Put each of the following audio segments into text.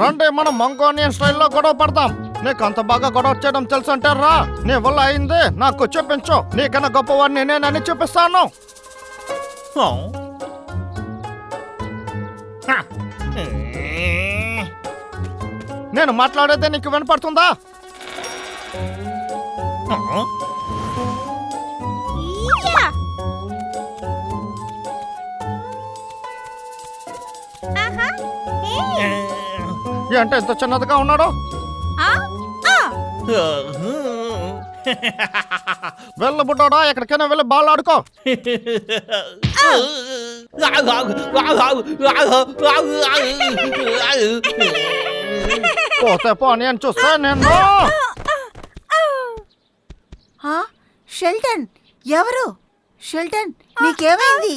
రండి మనం మంగోలియన్ స్టైల్లో గొడవ పడతాం. నీకు అంత బాగా గొడవ చేయడం తెలుసు అంటే రా, నీ వల్ల అయింది నాకు చూపించు. నీకన్నా గొప్పవాడిని నేనని చూపిస్తాను. నేను మాట్లాడేది నీకు వినపడుతుందా? ఏంటి ఇంత చిన్నదిగా ఉన్నాడు? వెళ్ళ బుడ్డోడా, ఎక్కడికైనా వెళ్ళి బాల్ ఆడుకో. పోతే పో, నేను చూస్తే నేను. షెల్టన్, ఎవరు? షెల్టన్, నీకేమైంది?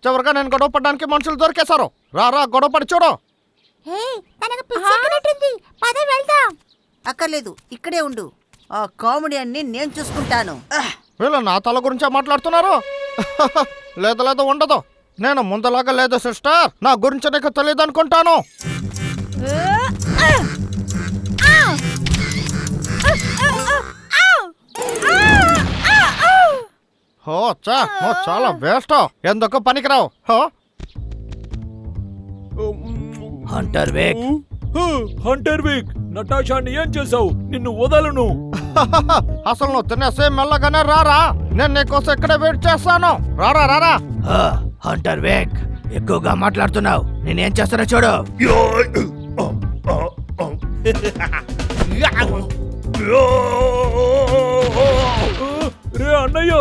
చివరిగా నేను గొడవ పడడానికి మనుషులు దొరికేశారు. రారా గొడవ పడి చూడు. అక్కర్లేదు, ఇక్కడే ఉండు. ఆ కామెడీ అన్ని నేను చూసుకుంటాను. వీళ్ళు నా తల గురించే మాట్లాడుతున్నారు. లేదు లేదు ఉండదు. నేను ముందులాగా లేదు సిస్టర్, నా గురించి నీకు తెలియదు అనుకుంటాను. హో చా, నువ్వు చాలా వేస్ట్, ఎందుకు పనికిరావు. హంటర్ వేక్, హంటర్ వీక్, నటాషాని ఏం చేసావు? నిన్ను వదలను. అసలు నువ్వు తినేసి మెల్లగానే రారా, నేను నీకోసం ఇక్కడే వెయిట్ చేస్తాను. రారా రారా. హంటర్ వేక్, ఎక్కువగా మాట్లాడుతున్నావు. నేనేం చేస్తానో చూడు. రే అన్నయ్య,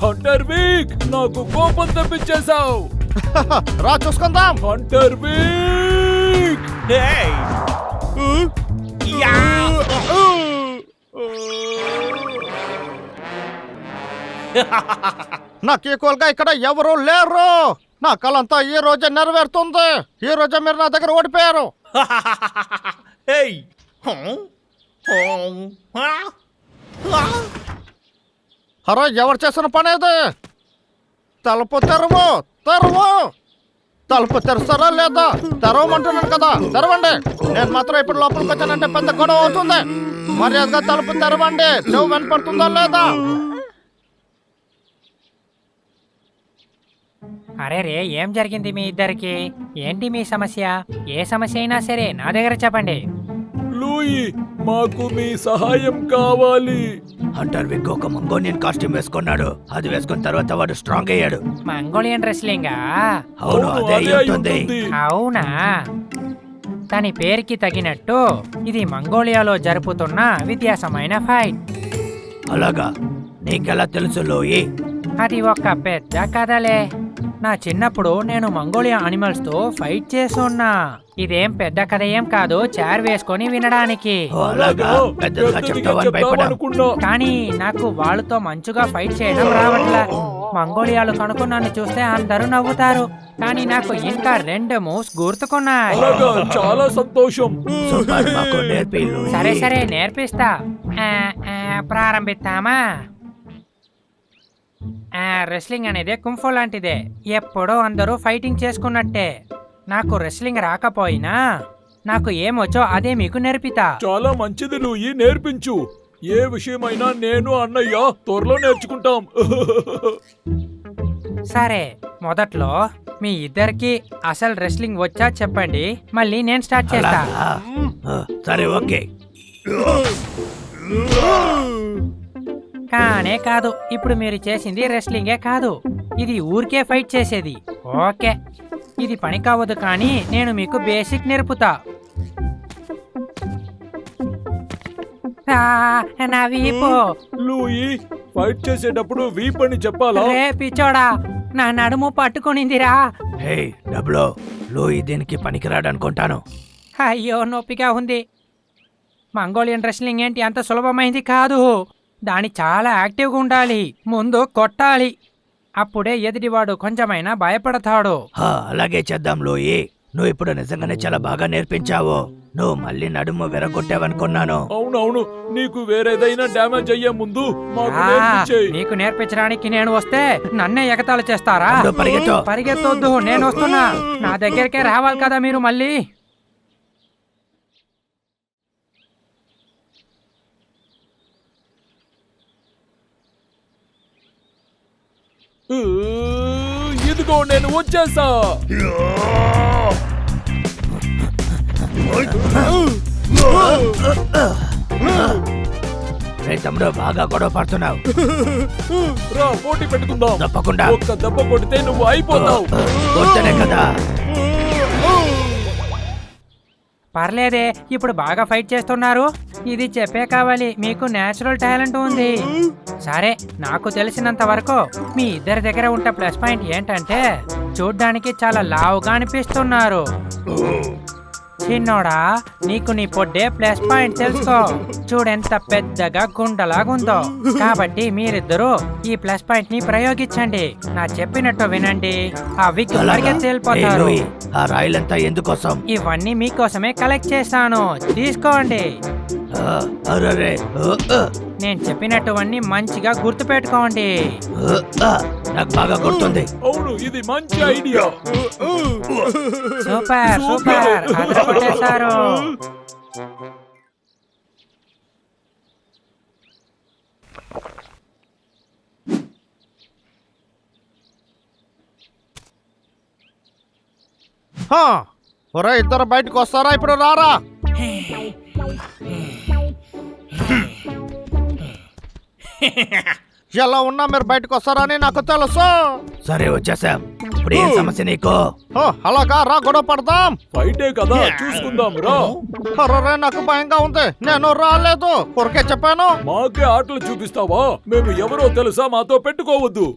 హంటర్ వీక్, నాకు కోపం తెప్పించేశావు. రా చూసుకుందాం. హంటర్ వీక్, నాకు ఈక్వల్ గా ఇక్కడ ఎవరు లేరు. నా కలంతా ఈ రోజే నెరవేరుతుంది. ఈ రోజే మీరు నా దగ్గర ఓడిపోయారు. హరో, ఎవరు చేసిన పని ఇది? తలుపు తెరవు, తెరవు. తలుపు తెరుస్తారా లేదా? తెరవమంటున్నాను కదా, తెరవండి. నేను మాత్రం ఇప్పుడు లోపలికి వచ్చానంటే పెద్ద గొడవ అవుతుంది. మర్యాదగా తలుపు తెరవండి. నువ్వు వినపడుతుందా లేదా? అరే రే, ఏం జరిగింది మీ ఇద్దరికి? ఏంటి మీ సమస్య? ఏ సమస్య అయినా సరే నా దగ్గర చెప్పండి. లూయి, మాకు మీ సహాయం కావాలి. హంటర్ విక్ ఒక మంగోలియన్ కాస్ట్యూమ్ వేసుకున్నాడు. అది వేసుకున్న తర్వాత వాడు స్ట్రాంగ్ అయ్యాడు. మంగోలియన్ రెస్లింగా? అవును, అదే అయ్యుంటుంది. అవునా? దాని పేరుకి తగినట్టు ఇది మంగోలియాలో జరుపుతున్న విత్యాసమైన ఫైట్. అలాగా? నీకెలా తెలుసు లూయి? అది ఒక పెద్ద కథలే. నా చిన్నప్పుడు నేను మంగోలియా అనిమల్స్ తో ఫైట్ చేస్తున్నా. ఇదేం పెద్ద కథ ఏం కాదు, చైర్ వేసుకొని వినడానికి. కానీ నాకు వాళ్ళతో మంచుగా ఫైట్ చేయడం రావట్లా. మంగోలియాలు కనుక నన్ను చూస్తే అందరూ నవ్వుతారు. కానీ నాకు ఇంకా 2 మూవ్స్ గుర్తుకున్నాయి. చాలా సంతోషం. సరే సరే, నేర్పిస్తా. ప్రారంభిస్తామా? రెస్లింగ్ అనేది కుంఫు లాంటిదే. ఎప్పుడో అందరూ ఫైటింగ్ చేసుకున్నట్టే. నాకు రెస్లింగ్ రాకపోయినా నాకు ఏమొచ్చో అదే మీకు నేర్పితా. చాలా మంచిది లూయి, నేర్పించు. ఏ విషయమైనా నేను అన్నయ్య త్వరలో నేర్చుకుంటాం. సరే, మొదట్లో మీ ఇద్దరికి అసలు రెస్లింగ్ వచ్చా చెప్పండి, మళ్ళీ నేను స్టార్ట్ చేస్తా. సరే, ఓకే. కానే కాదు, ఇప్పుడు మీరు చేసింది రెస్లింగే కాదు, ఇది ఊరికే ఫైట్ చేసేది. ఓకే, ఇది పని కావద్దు, కానీ నేను మీకు బేసిక్ నేర్పుతా. నా వీపు. లూయి, ఫైట్ చేసేటప్పుడు వీప్ అని చెప్పాలా? రే పిచ్చోడా, నా నడుము పట్టుకునిందిరా. హే డబ్లో, లూయి దీనికి పనికిరాడనుకుంటాను. అయ్యో, నొప్పిగా ఉంది. మంగోలియన్ రెస్లింగ్ ఏంటి అంత సులభమైంది కాదు. దాని చాలా యాక్టివ్గా ఉండాలి. ముందు కొట్టాలి, అప్పుడే ఎదుటివాడు కొంచెమైనా భయపడతాడు. అలాగే చేద్దాం లూయి. నువ్వు ఇప్పుడు నిజంగానే చాలా బాగా నేర్పించావు. నువ్వు మళ్ళీ నడుము విరగొట్టావనుకున్నాను. అవునవును, నీకు వేరేదైనా డ్యామేజ్ అయ్యే ముందు మాకు ఆ, నేర్పించేయ్. మీకు నేర్పించడానికి నేను వస్తే నన్నే ఎగతాళి చేస్తారా? తమ్ముడు, పరిగెత్తు. పరిగెత్తొద్దు, నేను వస్తున్నా. నా దగ్గరికే రావాలి కదా మీరు మళ్ళీ. ఇదిగో నేను వచ్చేసా. రే తమ్ముడు, బాగా గొడవ పడుతున్నావు. రా పోటీ పెట్టుకుందాం. తప్పకుండా. ఒక్క దెబ్బ కొడితే నువ్వు అయిపోతావు. కొట్టనే కదా. పర్లేదే, ఇప్పుడు బాగా ఫైట్ చేస్తున్నారు. ఇది చెప్పే కావాలి, మీకు నేచురల్ టాలెంట్ ఉంది. సరే, నాకు తెలిసినంత వరకు మీ ఇద్దరి దగ్గర ఉంటే ప్లస్ పాయింట్ ఏంటంటే చూడ్డానికి చాలా లావుగా అనిపిస్తున్నారు. చిన్నోడా, నీకు నీ పొడ్డే ప్లస్ పాయింట్ తెలుసుకో. చూడెంత పెద్దగా గుండలాగుందో. కాబట్టి మీరిద్దరూ ఈ ప్లస్ పాయింట్ ని ప్రయోగించండి. నా చెప్పినట్టు వినండి. ఆ విగ్ వెళ్ళిపోతారు. ఆ రాయిలంతా ఎందుకోసం? ఇవన్నీ మీకోసమే కలెక్ట్ చేశాను, తీసుకోండి. అరే, నేను చెప్పినట్టువన్నీ మంచిగా గుర్తు పెట్టుకోండి. నాకు బాగా గుర్తుంది. అవును, ఇది మంచి ఐడియా. Super super, అదరగొట్టేశారు. ఒరే, ఇద్దరు బయటకు వస్తారా? ఇప్పుడు రారా. ఎలా ఉన్నా మీరు బయటకు వస్తారని నాకు తెలుసు. సరే, వచ్చేసాం. ఇప్పుడు ఏం సమస్య నీకు? అలాగా, రా, గొడవ పడదాం. ఫైటే కదా, చూసుకుందాం రా. అరే, నాకు భయంగా ఉంది. నేను రాలేదు, ఊరికే చెప్పాను. మాకే ఆటలు చూపిస్తావా? మేము ఎవరో తెలుసా? మాతో పెట్టుకోవద్దు.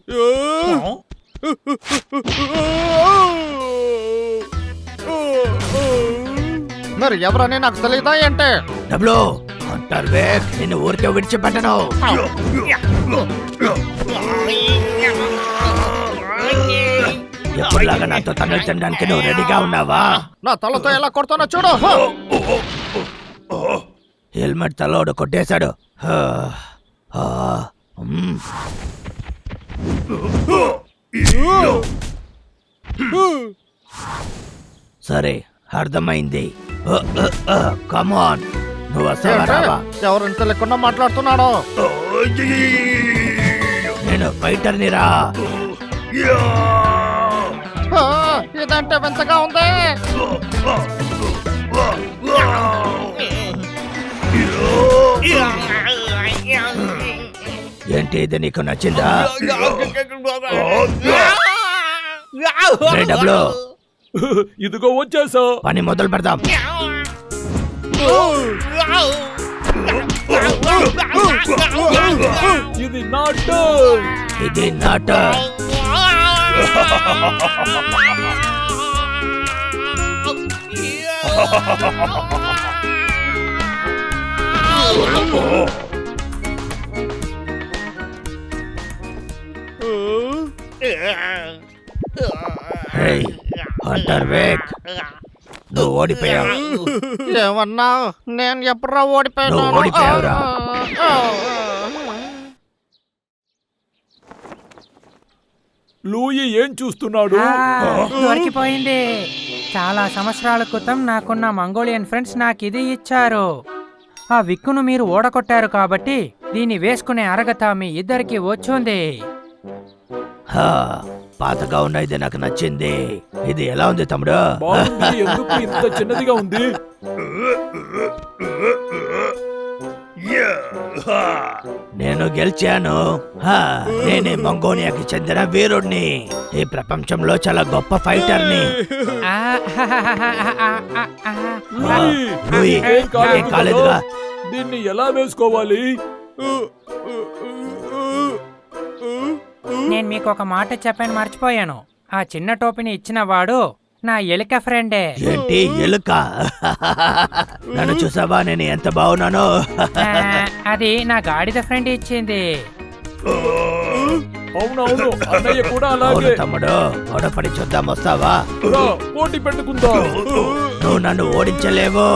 మీరు ఎవరని నాకు తెలియదా ఏంటి? డబ్లు అంటారు, నిన్ను ఊరికే విడిచిపెట్టను. ఎప్పుడులాగా నాతో తన్నులు తినడానికి నువ్వు రెడీగా ఉన్నావా? నా తలతో ఎలా కొడతానో చూడు. హెల్మెట్ తలోడు కొట్టేశాడు. సరే, అర్థమైంది. కమాన్, నువ్వు వస్తావా? ఎవరిని తెలియకుండా మాట్లాడుతున్నాడు. నేను ఫైటర్ని రా. ఇదంటే వింతగా ఉంది. ఏంటి ఇది, నీకు నచ్చిందా? డబ్లు, ఇదిగో వచ్చేసా. పని మొదలు పెడదాం. ఇది నా టర్న్. ఇది నాట. హంటర్ వేక్, నువ్వు ఓడిపోయావు. ఏమన్నా? నేను ఎప్పుడో ఓడిపోయాను. నువ్వు ఓడిపోయావురా. లూయి ఏం చూస్తున్నాడు? దొరికిపోయింది. చాలా సంవత్సరాల క్రితం నాకున్న మంగోలియన్ ఫ్రెండ్స్ నాకు ఇది ఇచ్చారు. ఆ విక్కును మీరు ఓడగొట్టారు కాబట్టి దీన్ని వేసుకునే అర్హత మీ ఇద్దరికి వచ్చింది. పాతగా ఉన్న ఇది నాకు నచ్చింది. ఇది ఎలా ఉంది తమ్ముడు? బాగుంది. ఎందుకు ఇంత చిన్నదిగా ఉంది? నేను గెలిచాను. నేనే మంగోలియాకి చెందిన వీరుడిని. ఈ ప్రపంచంలో చాలా గొప్ప ఫైటర్ని. లూయి, ఏం కాలేదుగా? దీన్ని ఎలా వేసుకోవాలి? నేను మీకు ఒక మాట చెప్పాను, మర్చిపోయాను. ఆ చిన్న టోపీని ఇచ్చిన వాడు నా ఎలుక ఫ్రెండే. ఏంటి, ఎలుక? నన్ను చూసావా, నేను ఎంత బాగున్నానో? అది నా గాడిద ఫ్రెండ్ ఇచ్చింది. అవునవును అన్నయ్య కూడా అవును అలాగే. తమ్ముడు, ఓడపడి చూద్దాం, వస్తావా? రా, పోటీ పెట్టుకుందాం. నువ్వు నన్ను ఓడించలేవు.